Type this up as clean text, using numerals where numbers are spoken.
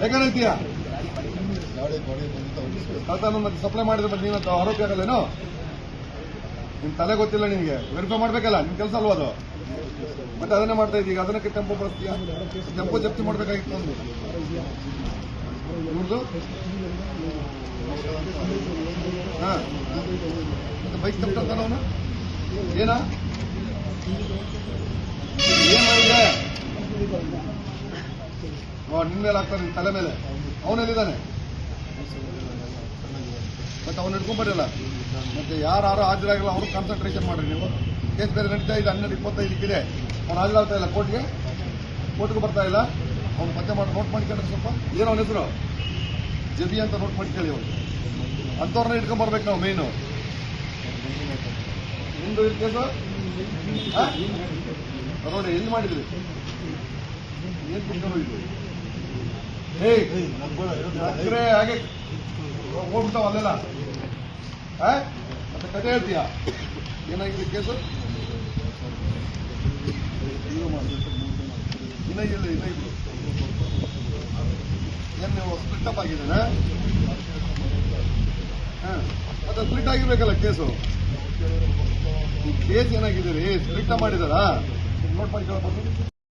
ಯಾಕಂತೀಯ ಕಳ್ತನ ಮತ್ತೆ ಸಪ್ಲೈ ಮಾಡಿದ್ರೆ ಮತ್ತೆ ನೀನು ಆರೋಪಿ ಆಗಲ್ಲೇನೋ? ನಿಮ್ ತಲೆ ಗೊತ್ತಿಲ್ಲ ನಿನಗೆ, ವೆರಿಫೈ ಮಾಡ್ಬೇಕಲ್ಲ, ನಿಮ್ ಕೆಲಸ ಅಲ್ವಾ ಅದು? ಮತ್ತೆ ಅದನ್ನೇ ಮಾಡ್ತಾ ಇದ್ದೀಗ, ಅದನ್ನಕ್ಕೆ ಟೆಂಪೋ ಬಳಸ್ತೀಯ? ಟೆಂಪೋ ಜಪ್ತಿ ಮಾಡ್ಬೇಕಾಗಿತ್ತು ಅಂದು ಇವ್ರದ್ದು. ಹಾ, ಮತ್ತೆ ಬೈಕ್ ತಪ್ಪಿರ್ತಾನ ಅವನು. ಏನ ಏನ್ ಮಾಡಿದ್ರೆ ನಿನ್ ಮೇಲೆ ಹಾಕ್ತಾನೆ, ನಿನ್ ತಲೆ ಮೇಲೆ. ಅವನೆಲ್ಲಿದ್ದಾನೆ? ಮತ್ತೆ ಅವ್ನು ಹಿಡ್ಕೊಂಡ್ಬರಲ್ಲ. ಮತ್ತೆ ಯಾರು ಹಾಜರಾಗಿಲ್ಲ ಅವ್ರು ಕಾನ್ಸಂಟ್ರೇಷನ್ ಮಾಡ್ರಿ ನೀವು. ಕೇಸ್ ಬೇರೆ ನಡೀತಾ ಇದೆ, 12:25 ಅವ್ನು ಹಾಜರಾಗ್ತಾ ಇಲ್ಲ ಕೋರ್ಟ್ಗೂ ಬರ್ತಾ ಇಲ್ಲ. ಅವ್ನು ಪತ್ತೆ ಮಾಡಿ ನೋಟ್ ಮಾಡ್ಕೊಂಡ್ರೆ ಸ್ವಲ್ಪ. ಏನೋ ಅವನ ಹೆಸರು ಜಬಿ ಅಂತ ನೋಟ್ ಮಾಡ್ಕೊಳ್ಳಿ. ಅವ್ನು ಅಂಥವ್ರನ್ನ ಹಿಡ್ಕೊಂಡ್ಬರ್ಬೇಕು ನಾವು ಮೇಯ್ನು. ನಿಮ್ದು ಕೇಸು ನೋಡಿ ಎಲ್ಲಿ ಮಾಡಿದ್ರಿ? ಏನ್ ಕುಟ್ಕೊಂಡು ಹೋಗಿದ್ವಿ? ಹಾಗೆ ಹೋಗ್ಬಿಡ್ತಾವ ಅಲ್ಲೆಲ್ಲ. ಮತ್ತೆ ಕತೆ ಹೇಳ್ತೀಯ? ಏನಾಗಿದೆ ಕೇಸು? ಇನ್ನ ಇದ್ರು ಏನ್ ನೀವು ಸ್ಪ್ಲಿಟ್ ಅಪ್ ಆಗಿದ್ದೇನೆ? ಮತ್ತೆ ಸ್ಪ್ಲಿಟ್ ಆಗಿರ್ಬೇಕಲ್ಲ ಕೇಸು. ಈ ಕೇಸ್ ಏನಾಗಿದೆ ರೀ? ಸ್ಪ್ಲಿಟ್ ಅಪ್ ಮಾಡಿದಾರಾ? ನೋಟ್ ಮಾಡ್ಕೊಳ್ಳಬಹುದು.